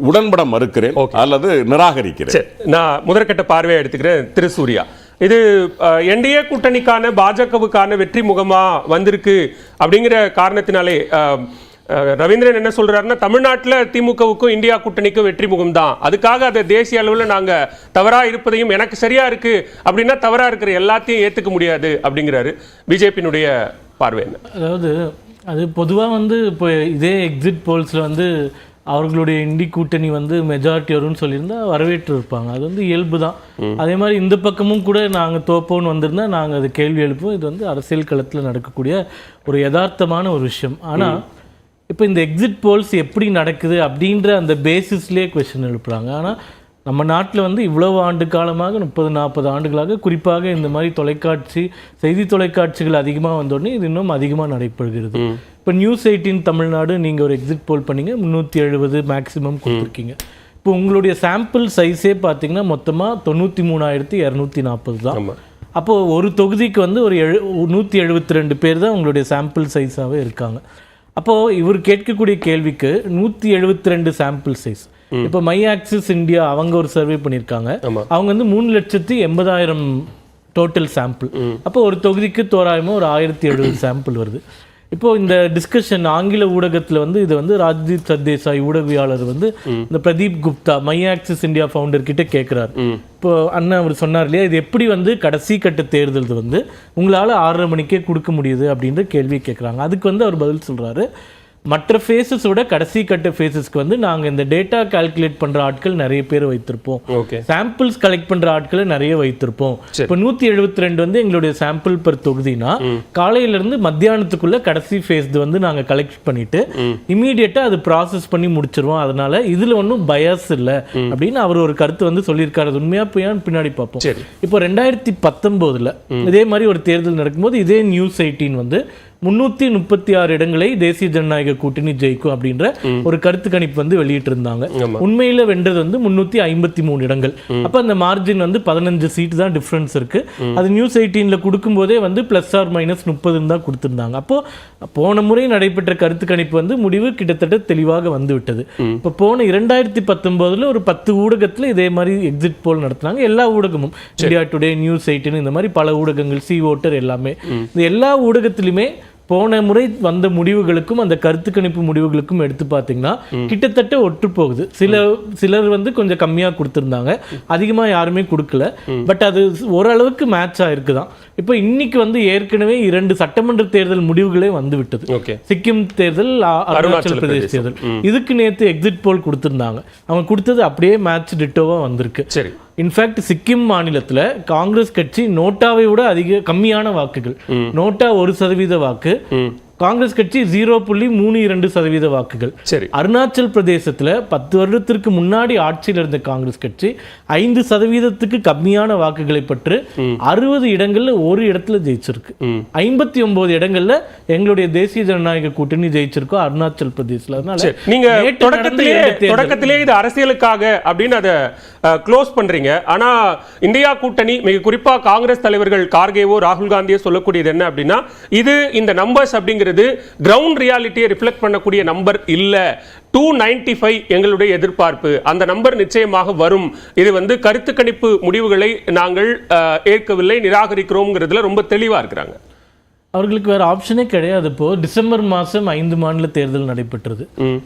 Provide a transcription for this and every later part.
உடன்பட மறுக்கிறேன் அல்லது நிராகரிக்கிறேன். நான் முதற்கட்ட பார்வையை எடுத்துக்கிறேன். திரு சூர்யா, இது என்டிஏ கூட்டணிக்கான பாஜகவுக்கான வெற்றி முகமா வந்திருக்கு அப்படிங்கிற காரணத்தினாலே ரவீந்திரன் என்ன சொல்றாருன்னா, தமிழ்நாட்டில் திமுகவுக்கும் இந்தியா கூட்டணிக்கும் வெற்றி முகம் தான், அதுக்காக அதை தேசிய அளவில் நாங்க தவறா இருப்பதையும் எனக்கு சரியா இருக்கு அப்படின்னா தவறா இருக்கிற எல்லாத்தையும் ஏத்துக்க முடியாது அப்படிங்கிறாரு. பிஜேபியினுடைய பார்வை என்ன? அதாவது அது பொதுவாக வந்து இப்போ இதே எக்ஸிட் போல்ஸில் வந்து அவர்களுடைய இண்டி கூட்டணி வந்து மெஜாரிட்டி வரும்னு சொல்லியிருந்தா வரவேற்று இருப்பாங்க. அது வந்து இயல்பு தான். அதே மாதிரி இந்த பக்கமும் கூட நாங்கள் தோப்போன்னு வந்திருந்தால் நாங்கள் அது கேள்வி எழுப்போம். இது வந்து அரசியல் களத்தில் நடக்கக்கூடிய ஒரு யதார்த்தமான ஒரு விஷயம். ஆனால் இப்போ இந்த எக்ஸிட் போல்ஸ் எப்படி நடக்குது அப்படின்ற அந்த பேசிஸ்லேயே கொஸ்டின் எழுப்புறாங்க. ஆனால் நம்ம நாட்டில் வந்து இவ்வளவு ஆண்டு காலமாக 30-40 ஆண்டுகளாக குறிப்பாக இந்த மாதிரி செய்தி தொலைக்காட்சிகள் அதிகமாக வந்தோடனே இது இன்னும் அதிகமாக நடைபெறுகிறது. இப்போ நியூஸ் 18 தமிழ்நாடு நீங்கள் ஒரு எக்ஸிட் போல் பண்ணீங்க, 370 மேக்ஸிமம் கொடுத்துருக்கீங்க. இப்போ உங்களுடைய சாம்பிள் சைஸே பார்த்தீங்கன்னா மொத்தமாக 93,240 தான். அப்போது ஒரு தொகுதிக்கு வந்து ஒரு 172 பேர் தான் உங்களுடைய சாம்பிள் சைஸாகவே இருக்காங்க. அப்போது இவர் கேட்கக்கூடிய கேள்விக்கு 172 சாம்பிள் சைஸ். இப்போ மை ஆக்சிஸ் இந்தியா அவங்க ஒரு சர்வே பண்ணியிருக்காங்க. அவங்க வந்து 3,80,000 டோட்டல் சாம்பிள். அப்போ ஒரு தொகுதிக்கு தோராயமாக ஒரு 1,070 சாம்பிள் வருது. இப்போ இந்த டிஸ்கஷன் ஆங்கில ஊடகத்தில் வந்து இது வந்து ராஜ்தீப் சர்தேசாய் ஊடகவியாளர் வந்து இந்த Pradeep Gupta my axis India founder கிட்ட கேட்குறாரு. இப்போ அண்ணன் அவர் சொன்னார் இல்லையா, இது எப்படி வந்து கடைசி கட்ட தேர்தல் வந்து உங்களால் 6:30 மணிக்கே கொடுக்க முடியுது அப்படின்ற கேள்வி கேட்குறாங்க. அதுக்கு வந்து அவர் பதில் சொல்கிறாரு, மற்ற ஃபேஸஸோட கடைசி கட்ட ஃபேஸஸ்க்கு வந்து நாங்கள் இந்த டேட்டா கால்குலேட் பண்ணுற ஆட்கள் நிறைய பேர் வைத்திருப்போம், சாம்பிள்ஸ் கலெக்ட் பண்ணுற ஆட்களை நிறைய வைத்திருப்போம். இப்போ 172 வந்து எங்களுடைய சாம்பிள் பெர் தொகுதினா காலையிலேருந்து மத்தியானத்துக்குள்ள கடைசி ஃபேஸ் வந்து நாங்கள் கலெக்ட் பண்ணிட்டு இமீடியட்டாக அது ப்ராசஸ் பண்ணி முடிச்சிருவோம். அதனால இதில் ஒன்றும் பயஸ் இல்லை அப்படின்னு அவர் ஒரு கருத்து வந்து சொல்லியிருக்காரு. அது உண்மையாக போயான்னு பின்னாடி பார்ப்போம். இப்போ 2019 இதே மாதிரி ஒரு தேர்தல் நடக்கும்போது இதே நியூஸ் 18 வந்து 336 இடங்களை தேசிய ஜனநாயக கூட்டணி ஜெயிக்கும் அப்படின்ற ஒரு கருத்து கணிப்பு வந்து வெளியிட்டு இருந்தாங்க. உண்மையில வென்றது வந்து 353 இடங்கள். அப்ப அந்த மார்ஜின் வந்து 15 சீட் தான் டிஃபரன்ஸ் இருக்கு. அது நியூஸ் 18ல கொடுக்கும் போதே வந்து +or-30 தான் கொடுத்திருந்தாங்க. அப்போ போன முறை நடைபெற்ற கருத்து கணிப்பு வந்து முடிவு கிட்டத்தட்ட தெளிவாக வந்து விட்டது. இப்போ போன 2019 ஒரு 10 ஊடகத்துல இதே மாதிரி எக்ஸிட் போல் நடத்தினாங்க. எல்லா ஊடகமும் இந்தியா டுடே, நியூஸ் 18 இந்த மாதிரி பல ஊடகங்கள், சி ஓட்டர் எல்லாமே, இந்த எல்லா ஊடகத்திலுமே போன முறை வந்த முடிவுகளுக்கும் அந்த கருத்து கணிப்பு முடிவுகளுக்கும் எடுத்து பார்த்தீங்கன்னா கிட்டத்தட்ட ஒற்று போகுது. சிலர் வந்து கொஞ்சம் கம்மியாக கொடுத்துருந்தாங்க, அதிகமாக யாருமே கொடுக்கல. பட் அது ஓரளவுக்கு மேட்ச் ஆயிருக்குதான். இப்போ இன்னைக்கு வந்து ஏற்கனவே 2 சட்டமன்ற தேர்தல் முடிவுகளே வந்து விட்டது. சிக்கிம் தேர்தல், அருணாச்சல் பிரதேஷ் தேர்தல். இதுக்கு நேற்று எக்ஸிட் போல் கொடுத்துருந்தாங்க. அவங்க கொடுத்தது அப்படியே மேட்ச் டிட்டோவா வந்திருக்கு. சரி, இன்ஃபேக்ட் சிக்கிம் மாநிலத்தில் காங்கிரஸ் கட்சி நோட்டாவை விட கம்மியான வாக்குகள், நோட்டா 1% வாக்கு, காங்கிரஸ் கட்சி 0.32% வாக்குகள். சரி, அருணாச்சல் பிரதேசத்தில் 10 வருடத்திற்கு முன்னாடி ஆட்சியில் இருந்த காங்கிரஸ் கட்சி 5% கம்மியான வாக்குகளை பெற்று 60 இடங்கள்ல ஒரு இடத்துல ஜெயிச்சிருக்கு. 59 இடங்கள்ல எங்களுடைய தேசிய ஜனநாயக கூட்டணி ஜெயிச்சிருக்கோம் அருணாச்சல் பிரதேசல. அதனால நீங்க தொடக்கத்திலே இது அரசியலுக்காக அப்படின்னு அதை க்ளோஸ் பண்றீங்க. ஆனா இந்தியா கூட்டணி, மிக குறிப்பா காங்கிரஸ் தலைவர்கள் கார்கேவோ ராகுல் காந்தியோ சொல்லக்கூடியது என்ன அப்படின்னா, இது இந்த நம்பர்ஸ் அப்படிங்கிற கிரவுண்ட் ரியாலிட்டியை ரிஃப்ளெக்ட் பண்ணக்கூடிய நம்பர் இல்ல. 295 எங்களுடைய எதிர்பார்ப்பு, அந்த நம்பர் நிச்சயமாக வரும். இது வந்து கருத்து கணிப்பு முடிவுகளை நாங்கள் ஏற்கவில்லை, நிராகரிக்கிறோம்ங்கிறதுல ரொம்ப தெளிவா இருக்கிறாங்க. அவர்களுக்கு வேற ஆப்ஷனே கிடையாது. இப்போ டிசம்பர் மாதம் 5 மாநில தேர்தல் நடைபெற்றது.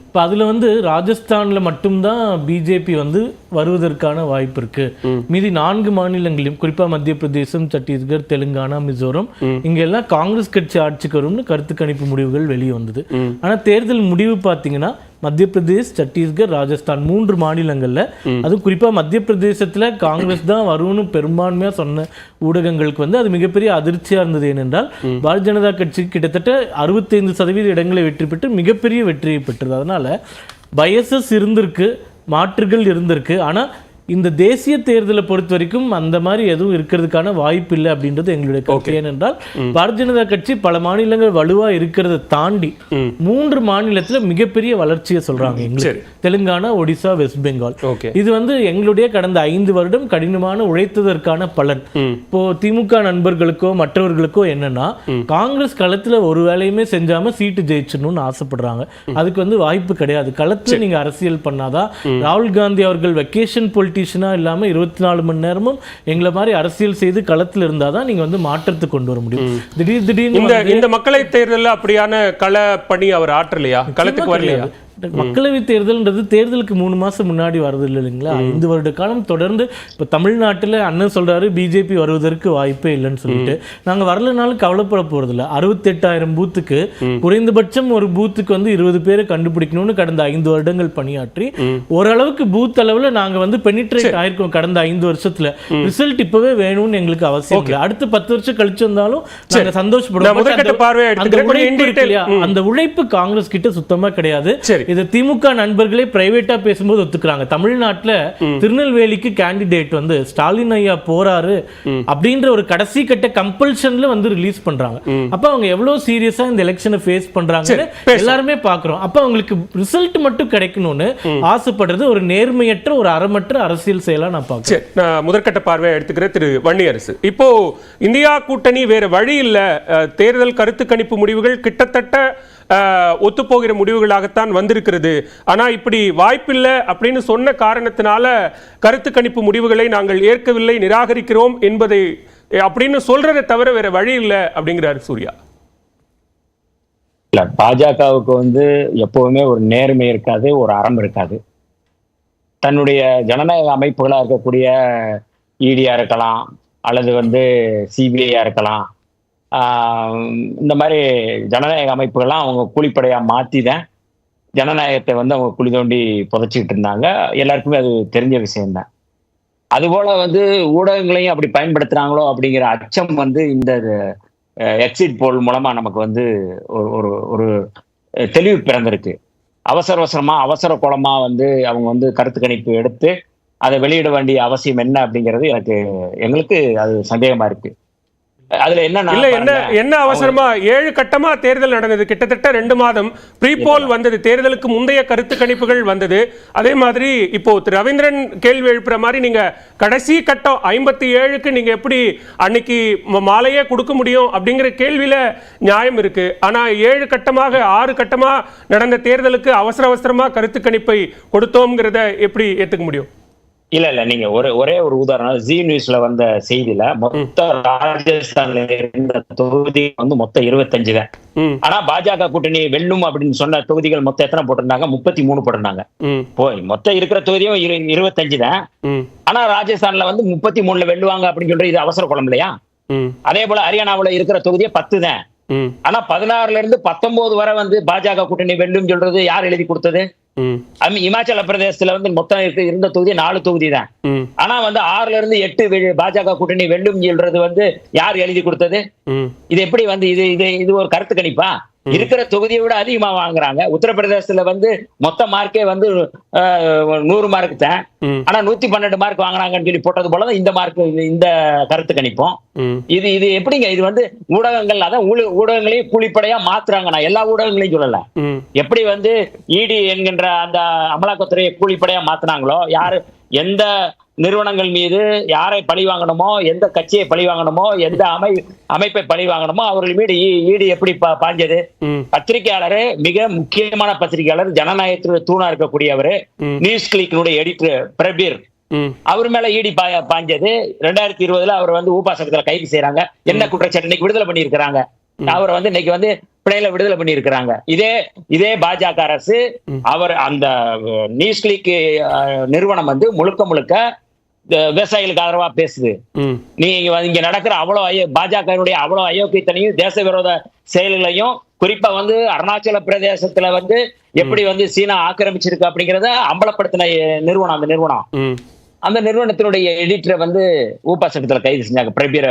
இப்போ அதில் வந்து ராஜஸ்தானில் மட்டும்தான் பிஜேபி வந்து வருவதற்கான வாய்ப்பு இருக்கு. மீதி 4 மாநிலங்களிலும், குறிப்பாக மத்திய பிரதேசம், சத்தீஸ்கர், தெலுங்கானா, மிசோரம், இங்கெல்லாம் காங்கிரஸ் கட்சி ஆட்சிக்கு வரும்னு கருத்து கணிப்பு முடிவுகள் வெளியே வந்தது. ஆனால் தேர்தல் முடிவு பார்த்தீங்கன்னா மத்திய பிரதேஷ், சத்தீஸ்கர், ராஜஸ்தான் 3 மாநிலங்களில், அதுவும் குறிப்பாக மத்திய பிரதேசத்தில் காங்கிரஸ் தான் வரும்னு பெரும்பான்மையாக சொன்ன ஊடகங்களுக்கு வந்து அது மிகப்பெரிய அதிர்ச்சியாக இருந்தது. ஏனென்றால் பாரதிய ஜனதா கட்சி கிட்டத்தட்ட 65% இடங்களை வெற்றி பெற்று மிகப்பெரிய வெற்றியை பெற்றது. அதனால் பயசஸ் இருந்திருக்கு, மாற்றுகள் இருந்திருக்கு. ஆனால் இந்த தேசிய தேர்தலை பொறுத்த வரைக்கும் அந்த மாதிரி எதுவும் இருக்கிறதுக்கான வாய்ப்பு இல்லை அப்படின்றது எங்களுடைய கருத்து. ஏனென்றால் பாரதிய ஜனதா கட்சி பல மாநிலங்கள் வலுவா இருக்கிறத தாண்டி 3 மாநிலத்துல மிகப்பெரிய வளர்ச்சியை சொல்றாங்க எங்களுக்கு. தெலுங்கானா, ஒடிசா, வெஸ்ட் பெங்கால். இது வந்து எங்களுடைய கடந்த 5 வருடம் கடினமான உழைத்ததற்கான பலன். இப்போ திமுக நண்பர்களுக்கோ மற்றவர்களுக்கோ என்னன்னா, காங்கிரஸ் களத்துல ஒரு வேலையுமே செஞ்சாம சீட்டு ஜெயிச்சணும்னு ஆசைப்படுறாங்க. அதுக்கு வந்து வாய்ப்பு கிடையாது. களத்துல நீங்க அரசியல் பண்ணாதான். ராகுல் காந்தி அவர்கள் வெக்கேஷன் பொலிட்டிஷியனா இல்லாம 24 மணி நேரமும் எங்களை மாதிரி அரசியல் செய்து களத்தில் இருந்தாதான் நீங்க வந்து மாற்றத்தை கொண்டு வர முடியும். திடீர்னு இந்த மக்களை தேர்தலில் அப்படியான கள பணி அவர் ஆற்றலையா, களத்துக்கு வரலையா? மக்களவை தேர்தல்ன்றது தேர்தலுக்கு 3 மாசம் முன்னாடி வருது இல்லைங்களா? 5 வருட காலம் தொடர்ந்து இப்போ தமிழ்நாட்டில் அண்ணன் சொல்றாரு பிஜேபி வருவதற்கு வாய்ப்பே இல்லைன்னு சொல்லிட்டு. நாங்கள் வரலனாலும் கவலைப்பட போறது இல்லை. 68,000 பூத்துக்கு குறைந்தபட்சம் ஒரு பூத்துக்கு வந்து 20 பேரை கண்டுபிடிக்கணும்னு கடந்த 5 வருடங்கள் பணியாற்றி ஓரளவுக்கு பூத் அளவில் நாங்கள் வந்து பெனிட்ரேட் ஆயிருக்கோம் கடந்த 5 வருஷத்துல. ரிசல்ட் இப்பவே வேணும்னு எங்களுக்கு அவசியம் இல்லை. அடுத்து 10 வருஷம் கழிச்சு வந்தாலும் நாங்கள் சந்தோஷப்படுவோம். அந்த உழைப்பு காங்கிரஸ் கிட்ட சுத்தமா கிடையாது. இது திமுக நண்பர்களே பிரைவேட்டா பேசும்போது ஒத்துக்கிறாங்க. தமிழ்நாட்டுல திருநெல்வேலிக்கு கேண்டிடேட் வந்து ஸ்டாலின் ஐயா போறாரு அப்படின்ற ஒரு கடைசி கட்ட கம்பல்ஷன்ல வந்து ரிலீஸ் பண்றாங்க. அப்ப அவங்க எவ்வளவு சீரியஸா இந்த எலெக்ஷனை ஃபேஸ் பண்றாங்கன்னு எல்லாருமே பாக்குறோம். அப்ப அவங்களுக்கு ரிசல்ட் மட்டும் கிடைக்கணும்னு ஆசைப்படுறது ஒரு நேர்மையற்ற ஒரு அறமற்ற அரசியல் செயலா நான் பார்க்கிறேன். நான் முதற்கட்ட பார்வையை எடுத்துக்கிற திரு வன்னியரசு, இப்போ இந்தியா கூட்டணி வேற வழி இல்ல, தேர்தல் கருத்து கணிப்பு முடிவுகள் கிட்டத்தட்ட ஒத்துப்போகிற முடிவுகளாகத்தான் வந்திருக்கிறது. ஆனா இப்படி வாய்ப்பில்லை அப்படின்னு சொன்ன காரணத்தினால கருத்து கணிப்பு முடிவுகளை நாங்கள் ஏற்கவில்லை, நிராகரிக்கிறோம் என்பதை அப்படின்னு சொல்றதை தவிர வேற வழி இல்லை அப்படிங்கிறார் சூர்யா. இல்ல, பாஜகவுக்கு வந்து எப்பவுமே ஒரு நேர்மை இருக்காது, ஒரு அறம் இருக்காது. தன்னுடைய ஜனநாயக அமைப்புகளா இருக்கக்கூடிய இடியா இருக்கலாம், அல்லது வந்து சிபிஐயா இருக்கலாம், இந்த மாதிரி ஜனநாயக அமைப்புகள்லாம் அவங்க கூலிப்படையா மாற்றி தான் ஜனநாயகத்தை வந்து அவங்க குழி தோண்டி புதைச்சிக்கிட்டு இருந்தாங்க. எல்லாருக்குமே அது தெரிஞ்ச விஷயம்தான். அதுபோல வந்து ஊடகங்களையும் அப்படி பயன்படுத்துறாங்களோ அப்படிங்கிற அச்சம் வந்து இந்த எக்ஸிட் போல் மூலமா நமக்கு வந்து ஒரு ஒரு தெளிவு பிறந்திருக்கு. அவசர கோலமா வந்து அவங்க வந்து கருத்து கணிப்பு எடுத்து அதை வெளியிட வேண்டிய அவசியம் என்ன அப்படிங்கிறது எங்களுக்கு அது சந்தேகமா இருக்கு. அதுல என்ன அவசரமா 7 கட்டமா தேர்தல் நடந்தது, கிட்டத்தட்ட 2 மாதம் ப்ரீபோல் வந்தது, தேர்தலுக்கு முந்தைய கருத்து கணிப்புகள் வந்தது. அதே மாதிரி இப்போ ரவீந்திரன் கேள்வி எழுப்புற மாதிரி நீங்க கடைசி கட்டம் 57க்கு நீங்க எப்படி அன்னைக்கு மாலையே கொடுக்க முடியும் அப்படிங்கிற கேள்வியில நியாயம் இருக்கு. ஆனா 7 கட்டமாக 6 கட்டமா நடந்த தேர்தலுக்கு அவசரமா கருத்து கணிப்பை கொடுத்தோம்ங்கிறத எப்படி ஏத்துக்க முடியும்? இல்ல நீங்க ஒரே ஒரு உதாரணம், ஜி நியூஸ்ல வந்த செய்தியில மொத்த ராஜஸ்தான்ல இருந்த தொகுதி வந்து மொத்தம் 25 தான். ஆனா பாஜக கூட்டணி வெல்லும் அப்படின்னு சொன்ன தொகுதிகள் மொத்தம் எத்தனை போட்டிருந்தாங்க? 33 போட்டிருந்தாங்க. போய் மொத்தம் இருக்கிற தொகுதியும் 25 தான். ஆனா ராஜஸ்தான்ல வந்து 33ல வெல்லுவாங்க அப்படின்னு சொல்ற இது அவசர குளம் இல்லையா? அதே போல ஹரியானாவுல இருக்கிற தொகுதியே 10 தான். ஆனா 16ல இருந்து 19 வரை வந்து பாஜக கூட்டணி வெல்லும் சொல்றது யார் எழுதி கொடுத்தது? இமாச்சல பிரதேசத்துல வந்து மொத்தம் இருந்த தொகுதி 4 தொகுதி தான். ஆனா வந்து 6ல இருந்து 8 பாஜக கூட்டணி வெல்லும் சொல்றது வந்து யார் எழுதி கொடுத்தது? இது எப்படி வந்து இது ஒரு கருத்து கணிப்பா? இருக்கிற தொகுதியை விட அதிகமா வாங்குறாங்க. உத்தரப்பிரதேசத்துல வந்து மொத்த மார்க்கே வந்து 100 மார்க் தான். ஆனா 112 மார்க் வாங்கினாங்கன்னு சொல்லி போட்டது போலதான் இந்த மார்க், இந்த கருத்து கணிப்போம். இது எப்படிங்க? இது வந்து ஊடகங்கள், அதான் ஊடகங்களையும் கூலிப்படையா மாத்துறாங்க. நான் எல்லா ஊடகங்களையும் சொல்லல. எப்படி வந்து இடி என்கின்ற அந்த அமலாக்கத்துறையை கூலிப்படையா மாத்தினாங்களோ, யாரு எந்த நிறுவனங்கள் மீது யாரை பழி வாங்கணுமோ, எந்த கட்சியை பழி வாங்கணுமோ, எந்த அமைப்பை பழி வாங்கணுமோ அவர்கள் மீது ஈடு எப்படி பாஞ்சது? பத்திரிகையாளர், மிக முக்கியமான பத்திரிகையாளர், ஜனநாயகத்துடைய தூணா இருக்கக்கூடியவர், நியூஸ் கிளிக்கினுடைய எடிட்டர் பிரபீர், அவர் மேல ஈடி பாஞ்சது. 2020 அவர் வந்து ஊபாசகத்துல கைது செய்யறாங்க. என்ன குற்றச்சாட்டு? இன்னைக்கு விடுதலை பண்ணி இருக்கிறாங்க. அவரை வந்து இன்னைக்கு வந்து பிணையில விடுதலை பண்ணி இருக்கிறாங்க. இதே பாஜக அரசு அவர் அந்த நியூஸ் கிளிக் நிறுவனம் வந்து முழுக்க விவசாயிகளுக்கு ஆதரவா பேசுது. நீங்க இங்க நடக்கிற அவ்வளவு பாஜகவுடைய அவ்வளவு அயோக்கியத்தனையும் தேச விரோத செயல்களையும், குறிப்பா வந்து அருணாச்சல பிரதேசத்துல வந்து எப்படி வந்து சீனா ஆக்கிரமிச்சிருக்கு அப்படிங்கிறத அம்பலப்படுத்தின நிறுவனம். அந்த நிறுவனத்தினுடைய எடிட்டரை வந்து ஊப்பா சட்டத்துல கைது செஞ்சாங்க, பிரபீரை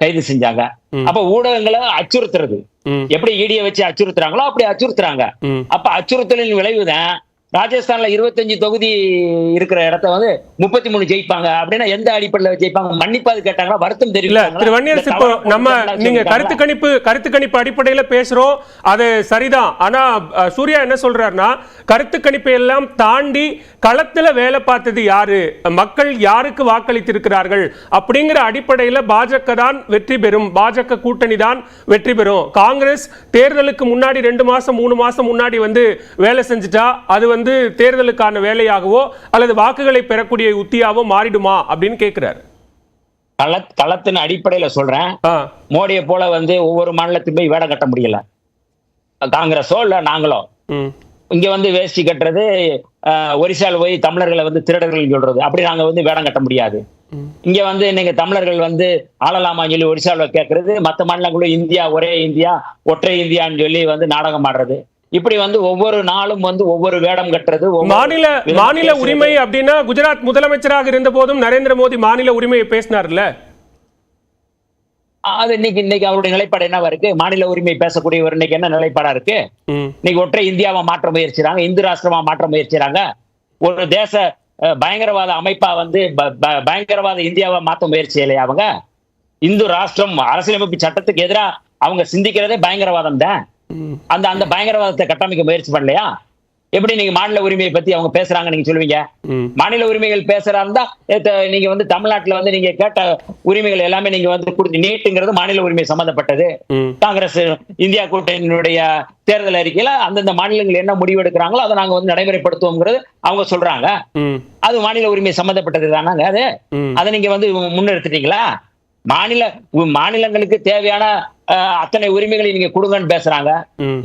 கைது செஞ்சாங்க. அப்ப ஊடகங்களை அச்சுறுத்துறது, எப்படி ஈடியை வச்சு அச்சுறுத்துறாங்களோ அப்படி அச்சுறுத்துறாங்க. அப்ப அச்சுறுத்தலின் விளைவுதான் ராஜஸ்தான்ல 25 தொகுதி இருக்கிற இடத்த வந்து 33 ஜெயிப்பாங்க அப்படின்னா எந்த அடிப்படையில் ஜெயிப்பாங்க? மன்னிப்பாது கேட்டாங்களா? வருத்தம் இல்ல திரு வன்னியரசு, இப்போ நம்ம நீங்க கருத்து கணிப்பு அடிப்படையில பேசுறோம், அது சரிதான். ஆனா சூர்யா என்ன சொல்றாருன்னா, கருத்து கணிப்பை எல்லாம் தாண்டி களத்துல வேலை பார்த்தது யாரு, மக்கள் யாருக்கு வாக்களித்திருக்கிறார்கள் அப்படிங்கிற அடிப்படையில பாஜக தான் வெற்றி பெறும், பாஜக கூட்டணி தான் வெற்றி பெறும். காங்கிரஸ் தேர்தலுக்கு முன்னாடி 2 மாசம் 3 மாசம் முன்னாடி வந்து வேலை செஞ்சுட்டா அது வந்து தேர்தலுக்கான வேலையாகவோ அல்லது வாக்குகளை பெறக்கூடிய உத்தியாவோ மாறிடுமா அப்படின்னு கேட்கிறாரு. களத்தின் அடிப்படையில சொல்றேன். மோடியை போல வந்து ஒவ்வொரு மாநிலத்தையும் போய் வேடம் கட்ட முடியல காங்கிரஸோ இல்ல நாங்களோ. இங்க வந்து வேஷ்டி கட்டுறது, ஒரிசால போய் தமிழர்களை வந்து திருடர்கள் சொல்றது, அப்படி நாங்க வந்து வேடம் கட்ட முடியாது. இங்க வந்து நீங்க தமிழர்கள் வந்து ஆளலாமா சொல்லி ஒரிசால கேட்கறது, மற்ற மாநிலங்களும் இந்தியா ஒரே இந்தியா ஒற்றை இந்தியான்னு சொல்லி வந்து நாடகம் ஆடுறது, இப்படி வந்து ஒவ்வொரு நாளும் வந்து ஒவ்வொரு வேடம் கட்டுறது. மாநில உரிமை அப்படின்னா குஜராத் முதலமைச்சராக இருந்த போதும் நரேந்திர மோடி மாநில உரிமையை பேசினார்ல. அது இன்னைக்கு அவருடைய நிலைப்பாடு என்னவா இருக்கு? மாநில உரிமை பேசக்கூடியவர் இன்னைக்கு என்ன நிலைப்பாடா இருக்கு? இன்னைக்கு ஒற்றை இந்தியாவை மாற்ற முயற்சிறாங்க, இந்து ராஷ்டிரமா மாற்ற முயற்சிறாங்க, ஒரு தேச பயங்கரவாத அமைப்பா வந்து பயங்கரவாத இந்தியாவை மாற்ற முயற்சி இல்லையா அவங்க? இந்து ராஷ்டிரம் அரசியலமைப்பு சட்டத்துக்கு எதிராக அவங்க சிந்திக்கிறதே பயங்கரவாதம் தான். அந்த பயங்கரவாதத்தை கட்டமைக்க முயற்சி பண்ணலையா? எப்படி நீங்க மாநில உரிமையை பத்தி அவங்க பேசுறாங்க நீங்க சொல்லுவீங்க? மாநில உரிமைகள் பேசுறாருந்தா நீங்க வந்து தமிழ்நாட்டுல வந்து நீங்க கேட்ட உரிமைகள் எல்லாமே நீங்க வந்து கொடுத்து, நீட்டுங்கிறது மாநில உரிமை சம்பந்தப்பட்டது. காங்கிரஸ் இந்தியா கூட்டணியினுடைய தேர்தல் அறிக்கையில அந்தந்த மாநிலங்கள் என்ன முடிவு எடுக்கிறாங்களோ அதை நாங்க வந்து நடைமுறைப்படுத்துவோங்கிறது அவங்க சொல்றாங்க. அது மாநில உரிமை சம்பந்தப்பட்டது தானாங்க அது. அதை நீங்க வந்து முன்னெடுத்துட்டீங்களா? மாநிலங்களுக்கு தேவையான அத்தனை உரிமைகளை நீங்க கொடுங்கன்னு பேசுறாங்க.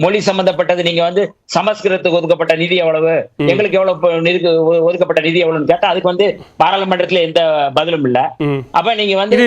மொழி சம்பந்தப்பட்டது நீங்க வந்து சமஸ்கிருதத்துக்கு ஒதுக்கப்பட்ட நிதி எவ்வளவு, எங்களுக்கு எவ்வளவு ஒதுக்கப்பட்ட நிதி எவ்வளவுன்னு கேட்டா அதுக்கு வந்து பாராளுமன்றத்துல எந்த பதிலும் இல்ல. அப்ப நீங்க வந்து